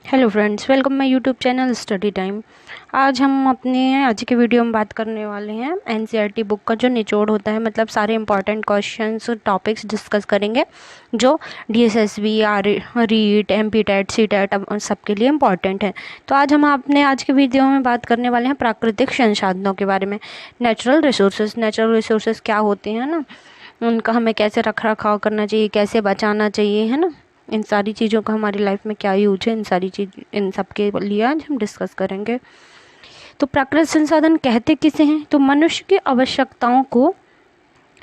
Hello friends, welcome my YouTube channel study time. आज हम अपने आज के वीडियो में बात करने वाले हैं एनसीईआरटी बुक का जो निचोड़ होता है, मतलब सारे इंपॉर्टेंट क्वेश्चंस और टॉपिक्स डिस्कस करेंगे जो डीएसएसबी, रीट, एमपीटेट, सीटेट सबके लिए इम्पॉर्टेंट है। तो आज हम अपने आज के वीडियो में बात करने वाले हैं प्राकृतिक संसाधनों के बारे में। नेचुरल रिसोर्सेज क्या होते हैं ना, उनका हमें कैसे रख रखाव करना चाहिए, कैसे बचाना चाहिए, है ना। इन सारी चीज़ों का हमारी लाइफ में क्या यूज है, इन सब के लिए आज हम डिस्कस करेंगे। तो प्राकृतिक संसाधन कहते किसे हैं? तो मनुष्य की आवश्यकताओं को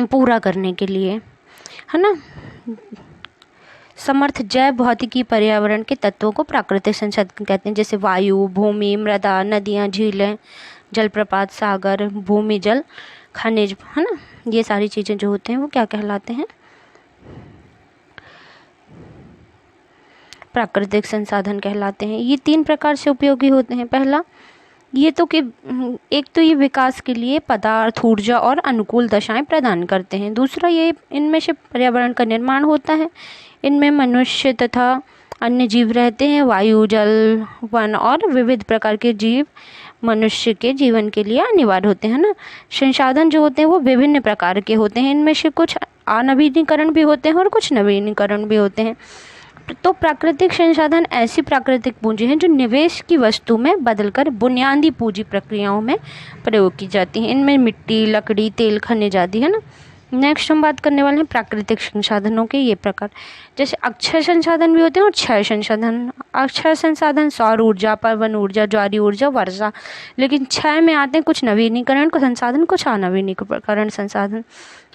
पूरा करने के लिए, है ना, समर्थ जैव भौतिकी पर्यावरण के तत्वों को प्राकृतिक संसाधन कहते हैं। जैसे वायु, भूमि, मृदा, नदियाँ, झीलें, जलप्रपात, सागर, भूमि जल, खनिज, है ना। ये सारी चीज़ें जो होते हैं वो क्या कहलाते हैं? प्राकृतिक संसाधन कहलाते हैं। ये 3 प्रकार से उपयोगी होते हैं। पहला, एक तो ये विकास के लिए पदार्थ, ऊर्जा और अनुकूल दशाएं प्रदान करते हैं। दूसरा, ये इनमें से पर्यावरण का निर्माण होता है। इनमें मनुष्य तथा अन्य जीव रहते हैं। वायु, जल, वन और विविध प्रकार के जीव मनुष्य के जीवन के लिए अनिवार्य होते हैं ना। संसाधन जो होते हैं वो विभिन्न प्रकार के होते हैं। इनमें से कुछ अनवीनीकरण भी होते हैं और कुछ नवीनीकरण भी होते हैं। तो प्राकृतिक संसाधन ऐसी प्राकृतिक पूंजी हैं जो निवेश की वस्तु में बदलकर बुनियादी पूंजी प्रक्रियाओं में प्रयोग की जाती हैं। इनमें मिट्टी, लकड़ी, तेल, खनिज आदि, है ना। नेक्स्ट हम बात करने वाले हैं प्राकृतिक संसाधनों के ये प्रकार। जैसे अक्षय संसाधन भी होते हैं और क्षय संसाधन। अक्षय संसाधन सौर ऊर्जा, पवन ऊर्जा, ज्वारीय ऊर्जा, वर्षा। लेकिन क्षय में आते हैं कुछ नवीनीकरण को संसाधन, कुछ अनवीनीकरण संसाधन।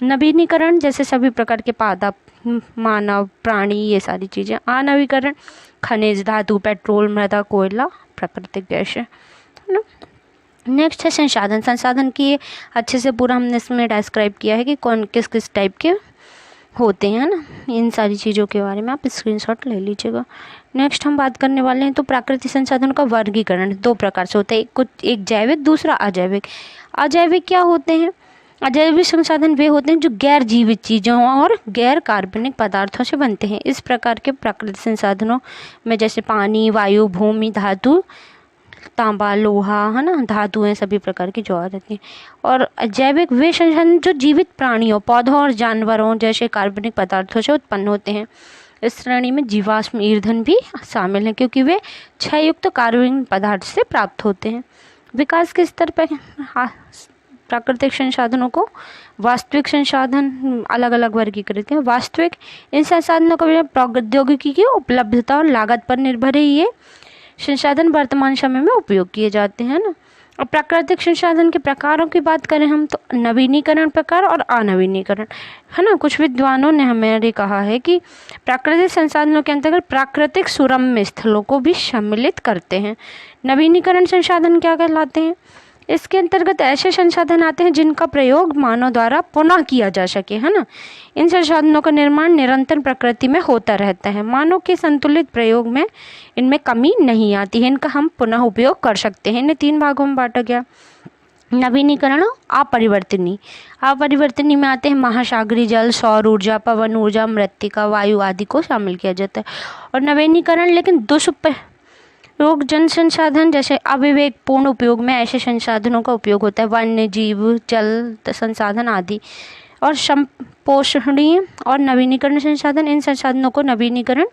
नवीनीकरण जैसे सभी प्रकार के पादप, मानव, प्राणी, ये सारी चीजें। अनवीनीकरण खनिज, धातु, पेट्रोल, मृदा, कोयला, प्राकृतिक गैस, है ना। नेक्स्ट है संसाधन। संसाधन की अच्छे से पूरा हमने इसमें डिस्क्राइब किया है कि कौन किस किस टाइप के होते हैं ना। इन सारी चीज़ों के बारे में आप स्क्रीनशॉट ले लीजिएगा। नेक्स्ट हम बात करने वाले हैं तो प्राकृतिक संसाधनों का वर्गीकरण 2 प्रकार से होता है। एक जैविक, दूसरा अजैविक। अजैविक क्या होते हैं? अजैविक संसाधन वे होते हैं जो गैर जीवित चीज़ों और गैर कार्बनिक पदार्थों से बनते हैं। इस प्रकार के प्राकृतिक संसाधनों में जैसे पानी, वायु, भूमि, धातु, तांबा, लोहा, है ना, धातुएं सभी प्रकार की जो आ जाती हैं। और जैविक वे संसाधन जो जीवित प्राणियों, पौधों और जानवरों जैसे कार्बनिक पदार्थों से उत्पन्न होते हैं। इस श्रेणी में जीवाश्म ईंधन भी शामिल हैं क्योंकि वे क्षययुक्त कार्बनिक पदार्थ से प्राप्त होते हैं। विकास के स्तर पर प्राकृतिक संसाधनों को वास्तविक संसाधन अलग अलग वर्गीकृत हैं। वास्तविक, इन संसाधनों का प्रौद्योगिकी की उपलब्धता और लागत पर निर्भर है। ये संसाधन वर्तमान समय में उपयोग किए जाते हैं ना। और प्राकृतिक संसाधन के प्रकारों की बात करें हम तो नवीनीकरण प्रकार और अनवीनीकरण, है ना। कुछ विद्वानों ने हमें कहा है कि प्राकृतिक संसाधनों के अंतर्गत प्राकृतिक सुरम्य स्थलों को भी सम्मिलित करते हैं। नवीनीकरण संसाधन क्या कहलाते हैं? इसके अंतर्गत ऐसे संसाधन आते हैं जिनका प्रयोग मानव द्वारा पुनः किया जा सके, है ना। इन संसाधनों का निर्माण निरंतर प्रकृति में होता रहता है। मानव के संतुलित प्रयोग में इनमें कमी नहीं आती है। इनका हम पुनः उपयोग कर सकते हैं। इन्हें 3 भागों में बांटा गया। नवीनीकरण, अपरिवर्तनीय। अपरिवर्तनीय में आते हैं महासागरीय जल, सौर ऊर्जा, पवन ऊर्जा, मृत्तिका, वायु आदि को शामिल किया जाता है। और नवीनीकरण लेकिन दुष्प्रयोग जन संसाधन जैसे अविवेकपूर्ण उपयोग में ऐसे संसाधनों का उपयोग होता है। वन्य जीव, जल संसाधन आदि। और संपोषणीय और नवीनीकरण संसाधन, इन संसाधनों को नवीनीकरण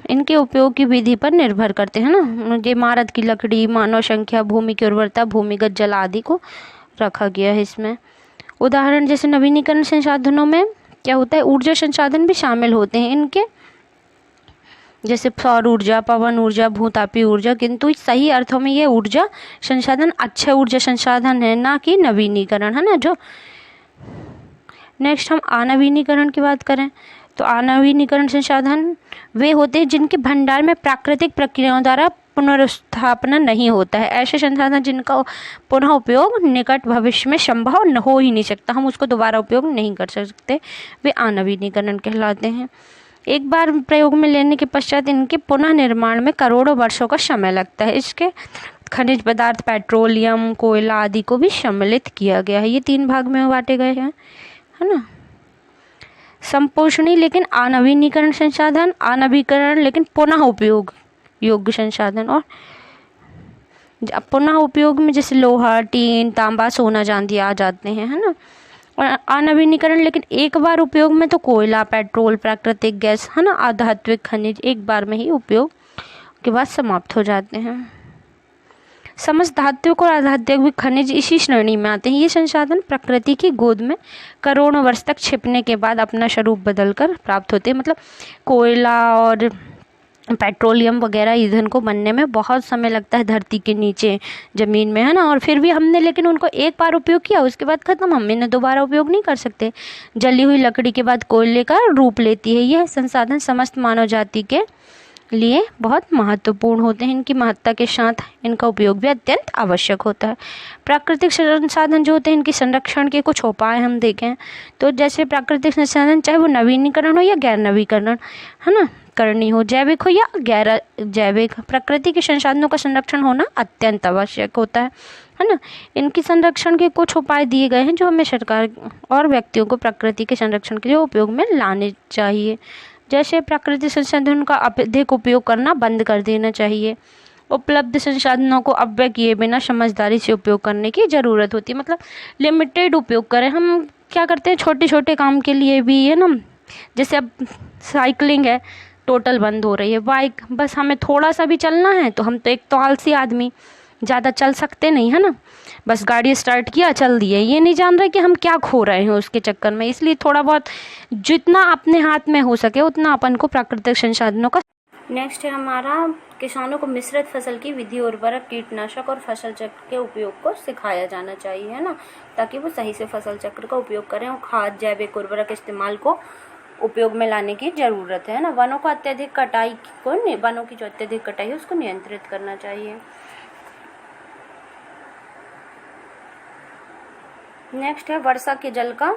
इनके उपयोग की विधि पर निर्भर करते हैं ना। इमारत की लकड़ी, मानव संख्या, भूमि की उर्वरता, भूमिगत जल आदि को रखा गया है इसमें। उदाहरण जैसे नवीनीकरण संसाधनों में क्या होता है, ऊर्जा संसाधन भी शामिल होते हैं इनके, जैसे सौर ऊर्जा, पवन ऊर्जा, भूतापीय ऊर्जा। किंतु सही अर्थों में ये ऊर्जा संसाधन अच्छे ऊर्जा संसाधन है, ना कि नवीनीकरण, है ना। जो नेक्स्ट हम अनवीनीकरण की बात करें तो अनवीनीकरण संसाधन वे होते हैं जिनके भंडार में प्राकृतिक प्रक्रियाओं द्वारा पुनर्स्थापना नहीं होता है। ऐसे संसाधन जिनका पुनः उपयोग निकट भविष्य में संभव न हो ही नहीं सकता, हम उसको दोबारा उपयोग नहीं कर सकते, वे अनवीनीकरण कहलाते हैं। एक बार प्रयोग में लेने के पश्चात इनके पुनः निर्माण में करोड़ों वर्षों का समय लगता है। इसके खनिज पदार्थ, पेट्रोलियम, कोयला आदि को भी सम्मिलित किया गया है। ये 3 भाग में बांटे गए हैं, है ना। संपोषणी लेकिन अनवीनीकरण संसाधन, अनवीकरण लेकिन पुनः उपयोग योग्य संसाधन। और पुनः उपयोग में जैसे लोहा, टीन, तांबा, सोना, चांदी आ जाते हैं, है ना। और अनवीनीकरण लेकिन एक बार उपयोग में तो कोयला, पेट्रोल, प्राकृतिक गैस, है ना, आधात्विक खनिज एक बार में ही उपयोग के बाद समाप्त हो जाते हैं। समस्त धात्विक और अधात्विक खनिज इसी श्रेणी में आते हैं। ये संसाधन प्रकृति की गोद में करोड़ों वर्ष तक छिपने के बाद अपना स्वरूप बदलकर प्राप्त होते हैं। मतलब कोयला और पेट्रोलियम वगैरह ईंधन को बनने में बहुत समय लगता है धरती के नीचे ज़मीन में, है ना। और फिर भी हमने लेकिन उनको एक बार उपयोग किया, उसके बाद ख़त्म, हम इन्हें दोबारा उपयोग नहीं कर सकते। जली हुई लकड़ी के बाद कोयले का रूप लेती है। यह संसाधन समस्त मानव जाति के लिए बहुत महत्वपूर्ण होते हैं। इनकी महत्ता के साथ इनका उपयोग भी अत्यंत आवश्यक होता है। प्राकृतिक संसाधन जो होते हैं, इनके संरक्षण के कुछ उपाय हम देखें तो जैसे प्राकृतिक संसाधन चाहे वो नवीनीकरण हो या गैर नवीकरण, है ना, करनी हो, जैविक हो या गैर जैविक, प्रकृति के संसाधनों का संरक्षण होना अत्यंत आवश्यक होता है ना। इनके संरक्षण के कुछ उपाय दिए गए हैं जो हमें सरकार और व्यक्तियों को प्रकृति के संरक्षण के लिए उपयोग में लाने चाहिए। जैसे प्राकृतिक संसाधनों का अधिक उपयोग करना बंद कर देना चाहिए। उपलब्ध संसाधनों को अपव्यय किए बिना समझदारी से उपयोग करने की ज़रूरत होती है। मतलब लिमिटेड उपयोग करें। हम क्या करते हैं, छोटे छोटे काम के लिए भी, है ना, जैसे अब साइकिलिंग है, टोटल बंद हो रही है। बाइक, बस हमें थोड़ा सा भी चलना है तो हम तो एक तो आलसी आदमी, ज़्यादा चल सकते नहीं, है ना, बस गाड़ी स्टार्ट किया चल दिए, ये नहीं जान रहे कि हम क्या खो रहे हैं उसके चक्कर में। इसलिए थोड़ा बहुत जितना अपने हाथ में हो सके उतना अपन को प्राकृतिक संसाधनों का। नेक्स्ट है हमारा, किसानों को मिश्रित फसल की विधि, उर्वरक, कीटनाशक और फसल चक्र के उपयोग को सिखाया जाना चाहिए, है ना, ताकि वो सही से फसल चक्र का उपयोग करें। और खाद, जैविक उर्वरक इस्तेमाल को उपयोग में लाने की ज़रूरत है ना। वनों को अत्यधिक कटाई को, वनों की जो अत्यधिक कटाई है उसको नियंत्रित करना चाहिए। नेक्स्ट है, वर्षा के जल का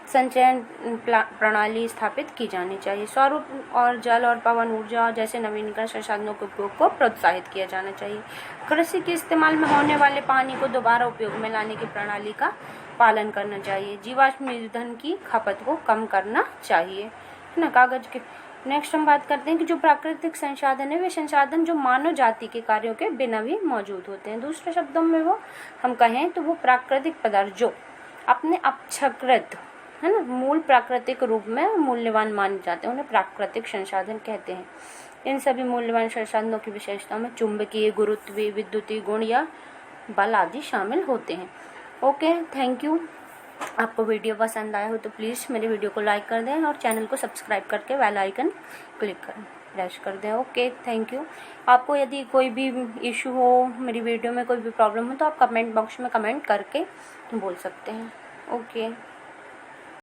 संचयन प्रणाली स्थापित की जानी चाहिए। सौर और जल और पवन ऊर्जा जैसे नवीनीकरण संसाधनों के उपयोग को प्रोत्साहित किया जाना चाहिए। कृषि के इस्तेमाल में होने वाले पानी को दोबारा उपयोग में लाने की प्रणाली का पालन करना चाहिए। जीवाश्म ईंधन की खपत को कम करना चाहिए, है ना। कागज के नेक्स्ट हम बात करते हैं कि जो प्राकृतिक संसाधन है वे संसाधन जो मानव जाति के कार्यों के बिना भी मौजूद होते हैं। दूसरे शब्दों में वो हम कहें तो वो प्राकृतिक पदार्थ जो अपने अपक्षकृत, है ना, मूल प्राकृतिक रूप में मूल्यवान माने जाते हैं, उन्हें प्राकृतिक संसाधन कहते हैं। इन सभी मूल्यवान संसाधनों की विशेषताओं में चुंबकीय, गुरुत्वीय, विद्युतीय गुण या बल आदि शामिल होते हैं। Okay, thank you. आपको वीडियो पसंद आया हो तो प्लीज़ मेरे वीडियो को लाइक कर दें और चैनल को सब्सक्राइब करके बेल आइकन क्लिक कर प्रेस कर दें। Okay, thank you. आपको यदि कोई भी इशू हो, मेरी वीडियो में कोई भी प्रॉब्लम हो तो आप कमेंट बॉक्स में कमेंट करके बोल सकते हैं। ओके।